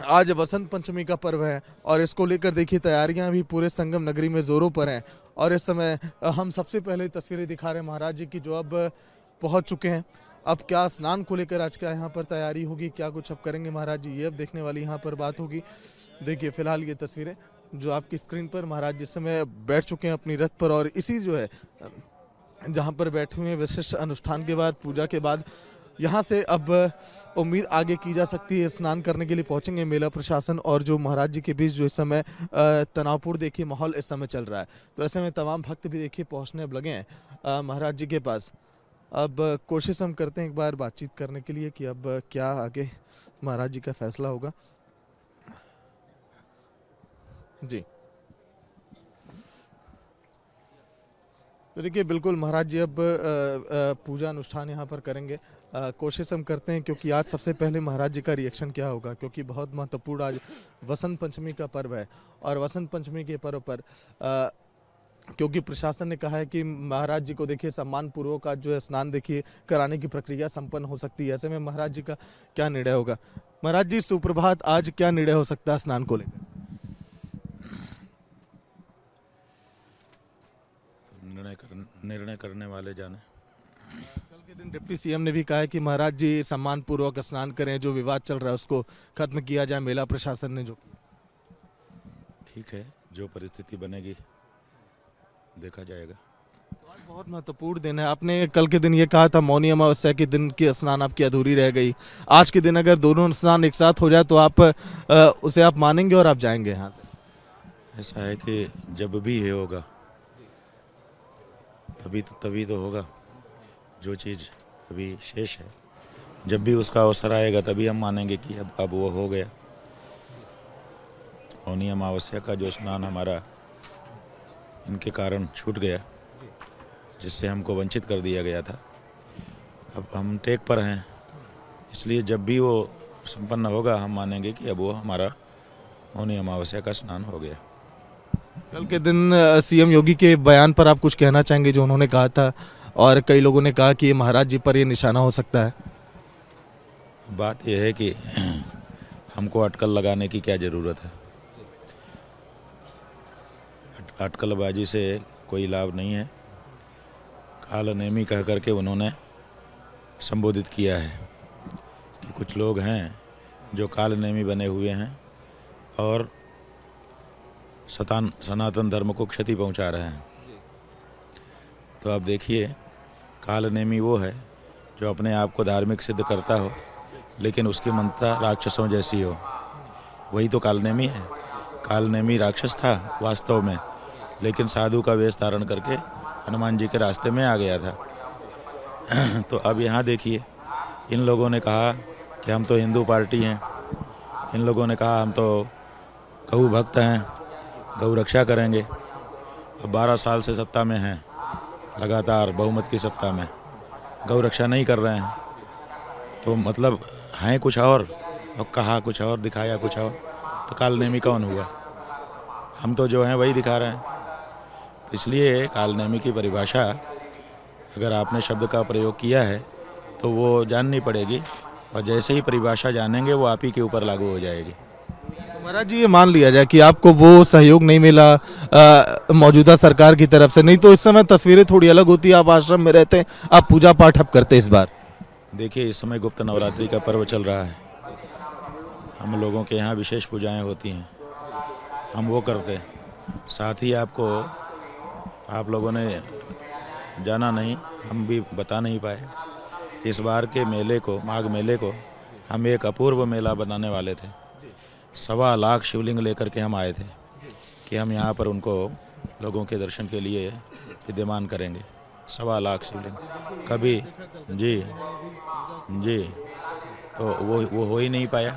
आज वसंत पंचमी का पर्व है और इसको लेकर देखिए तैयारियां भी पूरे संगम नगरी में जोरों पर हैं। और इस समय हम सबसे पहले तस्वीरें दिखा रहे हैं महाराज जी की, जो अब पहुंच चुके हैं। अब क्या स्नान को लेकर आज क्या यहाँ पर तैयारी होगी, क्या कुछ अब करेंगे महाराज जी, ये अब देखने वाली यहाँ पर बात होगी। देखिए फिलहाल ये तस्वीरें जो आपकी स्क्रीन पर महाराज जिस समय बैठ चुके हैं अपनी रथ पर, और इसी जो है जहाँ पर बैठे हुए विशिष्ट अनुष्ठान के बाद, पूजा के बाद, यहाँ से अब उम्मीद आगे की जा सकती है स्नान करने के लिए पहुंचेंगे मेला प्रशासन और जो महाराज जी के बीच जो इस समय तनावपूर्ण देखिए माहौल इस समय चल रहा है। तो ऐसे में तमाम भक्त भी देखिए पहुंचने अब लगे हैं महाराज जी के पास। अब कोशिश हम करते हैं एक बार बातचीत करने के लिए कि अब क्या आगे महाराज जी का फैसला होगा। जी तो देखिए बिल्कुल महाराज जी अब पूजा अनुष्ठान यहाँ पर करेंगे। कोशिश हम करते हैं क्योंकि आज सबसे पहले महाराज जी का रिएक्शन क्या होगा, क्योंकि बहुत महत्वपूर्ण आज वसंत पंचमी का पर्व है। और वसंत पंचमी के पर्व पर क्योंकि प्रशासन ने कहा है कि महाराज जी को देखिए सम्मान पूर्वक आज जो है स्नान देखिए कराने की प्रक्रिया संपन्न हो सकती है। ऐसे में महाराज जी का क्या निर्णय होगा। महाराज जी सुप्रभात, आज क्या निर्णय हो सकता है स्नान को लेकर। निर्णय करने वाले जाने। कल के दिन डिप्टी सीएम ने भी कहा है कि महाराज जी सम्मान पूर्वक स्नान करें, जो विवाद चल रहा है उसको खत्म किया जाए। मेला प्रशासन ने जो ठीक है, जो परिस्थिति बनेगी देखा जाएगा। आज बहुत महत्वपूर्ण दिन है। आपने कल के दिन ये कहा था मौनी अमावस्या के दिन की स्नान आपकी अधूरी रह गई। आज के दिन अगर दोनों स्नान एक साथ हो जाए तो आप उसे आप मानेंगे और आप जाएंगे यहाँ से। ऐसा है कि जब भी ये होगा तभी तो होगा। जो चीज़ अभी शेष है, जब भी उसका अवसर आएगा तभी हम मानेंगे कि अब वो हो गया। मौनी अमावस्या का जो स्नान हमारा इनके कारण छूट गया, जिससे हमको वंचित कर दिया गया था, अब हम टेक पर हैं। इसलिए जब भी वो संपन्न होगा हम मानेंगे कि अब वो हमारा मौनी अमावस्या का स्नान हो गया। कल के दिन सीएम योगी के बयान पर आप कुछ कहना चाहेंगे जो उन्होंने कहा था, और कई लोगों ने कहा कि महाराज जी पर ये निशाना हो सकता है। बात यह है कि हमको अटकल लगाने की क्या ज़रूरत है। अटकलबाजी से कोई लाभ नहीं है। काल नेमी कह करके उन्होंने संबोधित किया है कि कुछ लोग हैं जो काल नेमी बने हुए हैं और सनातन धर्म को क्षति पहुंचा रहे हैं। तो अब देखिए, काल नेमी वो है जो अपने आप को धार्मिक सिद्ध करता हो लेकिन उसकी मनता राक्षसों जैसी हो, वही तो काल नेमी है। काल नेमी राक्षस था वास्तव में, लेकिन साधु का वेश धारण करके हनुमान जी के रास्ते में आ गया था। तो अब यहाँ देखिए, इन लोगों ने कहा कि हम तो हिंदू पार्टी हैं, इन लोगों ने कहा हम तो गौ भक्त हैं, गौ रक्षा करेंगे। अब 12 साल से सत्ता में हैं, लगातार बहुमत की सत्ता में गौ रक्षा नहीं कर रहे हैं। तो मतलब हैं कुछ और कहा कुछ और, दिखाया कुछ और। तो काल नेमी कौन हुआ? हम तो जो हैं वही दिखा रहे हैं। तो इसलिए काल नेमी की परिभाषा अगर आपने शब्द का प्रयोग किया है तो वो जाननी पड़ेगी, और जैसे ही परिभाषा जानेंगे वो आप ही के ऊपर लागू हो जाएगी। महाराज जी ये मान लिया जाए कि आपको वो सहयोग नहीं मिला मौजूदा सरकार की तरफ से, नहीं तो इस समय तस्वीरें थोड़ी अलग होती। आप आश्रम में रहते, आप पूजा पाठ अब करते। इस बार देखिए, इस समय गुप्त नवरात्रि का पर्व चल रहा है। हम लोगों के यहाँ विशेष पूजाएं होती हैं, हम वो करते हैं। साथ ही आप लोगों ने जाना नहीं, हम भी बता नहीं पाए, इस बार के मेले को, माघ मेले को हम एक अपूर्व मेला बनाने वाले थे। 1.25 लाख शिवलिंग लेकर के हम आए थे कि हम यहाँ पर उनको लोगों के दर्शन के लिए विद्यमान करेंगे। 1.25 लाख शिवलिंग कभी जी तो वो हो ही नहीं पाया।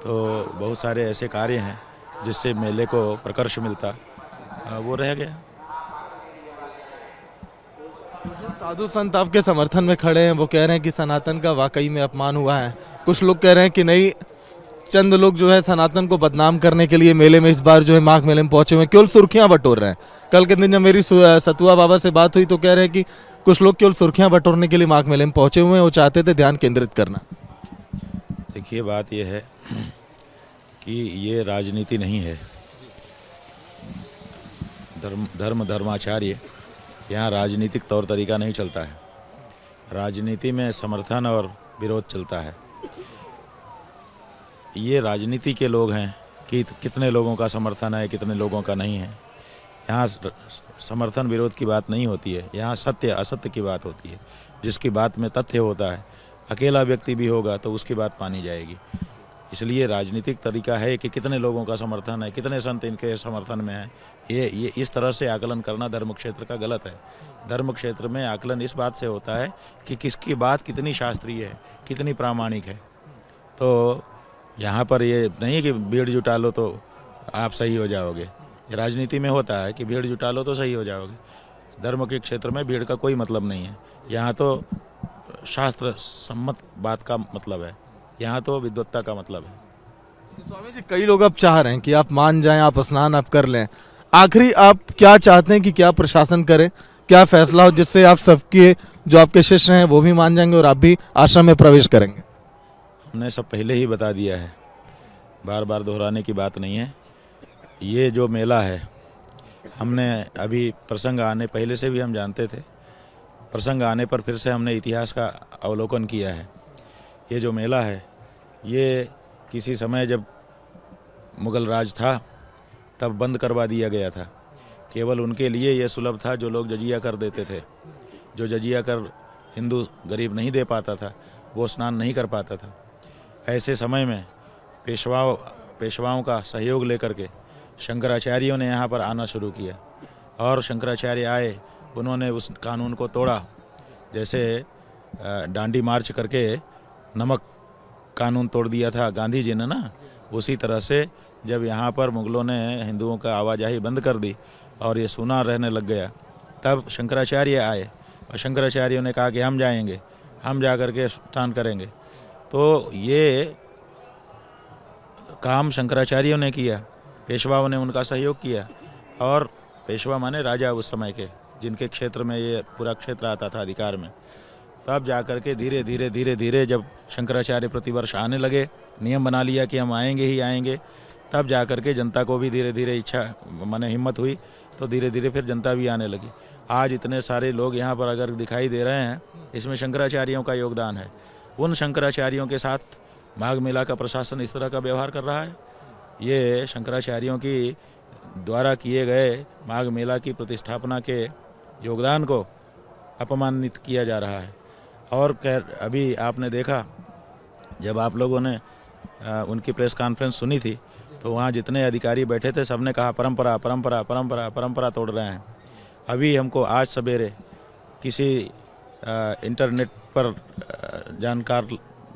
तो बहुत सारे ऐसे कार्य हैं जिससे मेले को प्रकर्ष मिलता, वो रह गया। साधु संत आपके समर्थन में खड़े हैं, वो कह रहे हैं कि सनातन का वाकई में अपमान हुआ है। कुछ लोग कह रहे हैं कि नहीं, चंद लोग जो है सनातन को बदनाम करने के लिए मेले में इस बार जो है माघ मेले में पहुंचे हुए, केवल सुर्खियां बटोर रहे हैं। कल के दिन जब मेरी सतुआ बाबा से बात हुई तो कह रहे हैं कि कुछ लोग केवल सुर्खियां बटोरने के लिए माघ मेले में पहुंचे हुए हैं, वो चाहते थे ध्यान केंद्रित करना। देखिए, बात यह है कि ये राजनीति नहीं है। धर्माचार्य यहाँ राजनीतिक तौर तरीका नहीं चलता है। राजनीति में समर्थन और विरोध चलता है। ये राजनीति के लोग हैं कि कितने लोगों का समर्थन है, कितने लोगों का नहीं है। यहाँ समर्थन विरोध की बात नहीं होती है। यहाँ सत्य असत्य की बात होती है। जिसकी बात में तथ्य होता है, अकेला व्यक्ति भी होगा तो उसकी बात मानी जाएगी। इसलिए राजनीतिक तरीका है कि कितने लोगों का समर्थन है, कितने संत इनके समर्थन में हैं। ये इस तरह से आकलन करना धर्म क्षेत्र का गलत है। धर्म क्षेत्र में आकलन इस बात से होता है कि किसकी बात कितनी शास्त्रीय है, कितनी प्रामाणिक है। तो यहाँ पर ये नहीं कि भीड़ जुटा लो तो आप सही हो जाओगे। राजनीति में होता है कि भीड़ जुटा लो तो सही हो जाओगे। धर्म के क्षेत्र में भीड़ का कोई मतलब नहीं है। यहाँ तो शास्त्र सम्मत बात का मतलब है, यहाँ तो विद्वत्ता का मतलब है। तो स्वामी जी, कई लोग अब चाह रहे हैं कि आप मान जाएं, आप स्नान आप कर लें। आखिरी आप क्या चाहते हैं कि क्या प्रशासन करे, क्या फैसला हो जिससे आप सबके जो आपके शिष्य हैं वो भी मान जाएंगे और आप भी आश्रम में प्रवेश करेंगे? हमने सब पहले ही बता दिया है, बार बार दोहराने की बात नहीं है। ये जो मेला है, हमने अभी प्रसंग आने पहले से भी हम जानते थे। प्रसंग आने पर फिर से हमने इतिहास का अवलोकन किया है। ये जो मेला है, ये किसी समय जब मुग़ल राज था तब बंद करवा दिया गया था। केवल उनके लिए ये सुलभ था जो लोग जजिया कर देते थे। जो जजिया कर हिंदू गरीब नहीं दे पाता था, वो स्नान नहीं कर पाता था। ऐसे समय में पेशवाओं का सहयोग लेकर के शंकराचार्यों ने यहाँ पर आना शुरू किया और शंकराचार्य आए, उन्होंने उस कानून को तोड़ा। जैसे डांडी मार्च करके नमक कानून तोड़ दिया था गांधी जी ने ना, उसी तरह से जब यहाँ पर मुग़लों ने हिंदुओं का आवाजाही बंद कर दी और ये सूना रहने लग गया, तब शंकराचार्य आए और शंकराचार्यों ने कहा कि हम जाएंगे, हम जा कर के स्नान करेंगे। तो ये काम शंकराचार्यों ने किया, पेशवाओं ने उनका सहयोग किया। और पेशवा माने राजा उस समय के, जिनके क्षेत्र में ये पूरा क्षेत्र आता था अधिकार में। तब जाकर के धीरे धीरे जब शंकराचार्य प्रतिवर्ष आने लगे, नियम बना लिया कि हम आएंगे ही आएंगे, तब जाकर के जनता को भी धीरे धीरे इच्छा माने हिम्मत हुई, तो धीरे धीरे फिर जनता भी आने लगी। आज इतने सारे लोग यहाँ पर अगर दिखाई दे रहे हैं, इसमें शंकराचार्यों का योगदान है। उन शंकराचार्यों के साथ माघ मेला का प्रशासन इस तरह का व्यवहार कर रहा है। ये शंकराचार्यों की द्वारा किए गए माघ मेला की प्रतिष्ठापना के योगदान को अपमानित किया जा रहा है। और अभी आपने देखा, जब आप लोगों ने उनकी प्रेस कॉन्फ्रेंस सुनी थी, तो वहाँ जितने अधिकारी बैठे थे सबने कहा परंपरा परंपरा परंपरा परंपरा तोड़ रहे हैं। अभी हमको आज सवेरे किसी इंटरनेट पर जानकार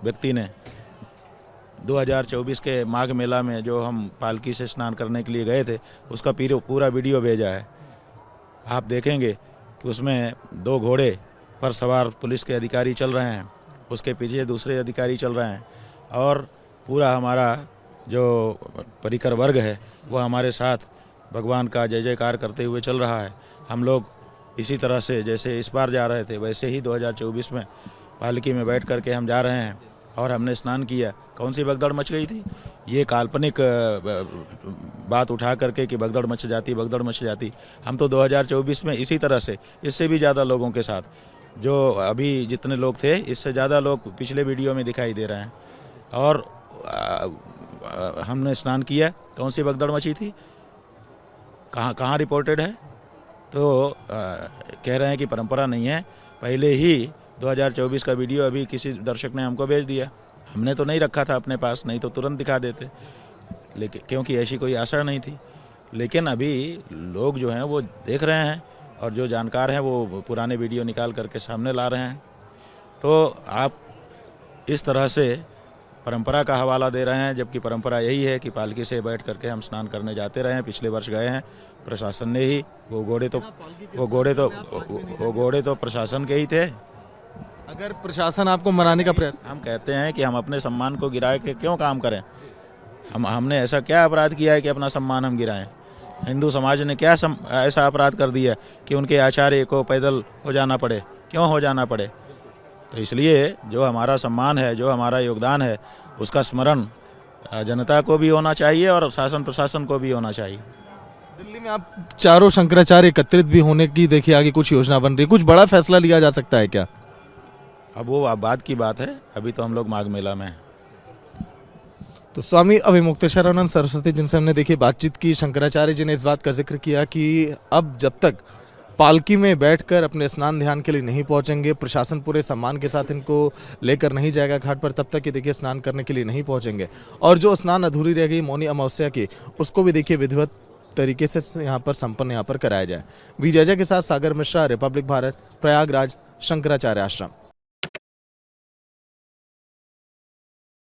व्यक्ति ने 2024 के माघ मेला में जो हम पालकी से स्नान करने के लिए गए थे, उसका पूरा वीडियो भेजा है। आप देखेंगे कि उसमें 2 घोड़े पर सवार पुलिस के अधिकारी चल रहे हैं, उसके पीछे दूसरे अधिकारी चल रहे हैं और पूरा हमारा जो परिकर वर्ग है वो हमारे साथ भगवान का जय जयकार करते हुए चल रहा है। हम लोग इसी तरह से जैसे इस बार जा रहे थे, वैसे ही 2024 में पालकी में बैठ कर के हम जा रहे हैं और हमने स्नान किया। कौन सी भगदड़ मच गई थी? ये काल्पनिक बात उठा करके कि भगदड़ मच जाती। हम तो 2024 में इसी तरह से, इससे भी ज़्यादा लोगों के साथ, जो अभी जितने लोग थे इससे ज़्यादा लोग पिछले वीडियो में दिखाई दे रहे हैं। और हमने स्नान किया। कौन सी भगदड़ मची थी? कहाँ रिपोर्टेड है? तो कह रहे हैं कि परंपरा नहीं है। पहले ही 2024 का वीडियो अभी किसी दर्शक ने हमको भेज दिया। हमने तो नहीं रखा था अपने पास, नहीं तो तुरंत दिखा देते, लेकिन क्योंकि ऐसी कोई आशा नहीं थी। लेकिन अभी लोग जो हैं वो देख रहे हैं और जो जानकार हैं वो पुराने वीडियो निकाल करके सामने ला रहे हैं। तो आप इस तरह से परंपरा का हवाला दे रहे हैं, जबकि परंपरा यही है कि पालकी से बैठ करके हम स्नान करने जाते रहे हैं। पिछले वर्ष गए हैं, प्रशासन ने ही वो घोड़े तो प्रशासन के ही थे। अगर प्रशासन आपको मनाने का प्रयास, हम कहते हैं कि हम अपने सम्मान को गिरा के क्यों काम करें? हमने ऐसा क्या अपराध किया है कि अपना सम्मान हम गिराएं? हिंदू समाज ने क्या ऐसा अपराध कर दिया कि उनके आचार्य को पैदल हो जाना पड़े? क्यों हो जाना पड़े? तो इसलिए जो हमारा सम्मान है, जो हमारा योगदान है, उसका स्मरण जनता को भी होना चाहिए और शासन प्रशासन को भी होना चाहिए। दिल्ली में आप चारों शंकराचार्य एकत्रित भी होने की देखिए आगे कुछ योजना बन रही है, कुछ बड़ा फैसला लिया जा सकता है क्या? अब वो बाद की बात है, अभी तो हम लोग माघ मेला में हैं। तो स्वामी अभिमुक्तेश्वरानंद सरस्वती जिनसे हमने देखिए बातचीत की, शंकराचार्य जी ने इस बात का जिक्र किया कि अब जब तक पालकी में बैठकर अपने स्नान ध्यान के लिए नहीं पहुंचेंगे, प्रशासन पूरे सम्मान के साथ इनको लेकर नहीं जाएगा घाट पर, तब तक ये देखिए स्नान करने के लिए नहीं पहुंचेंगे। और जो स्नान अधूरी रह गई मौनी अमावस्या की, उसको भी देखिए विधिवत तरीके से यहाँ पर संपन्न यहाँ पर कराया जाए। विजय के साथ सागर मिश्रा, रिपब्लिक भारत, प्रयागराज, शंकराचार्य आश्रम।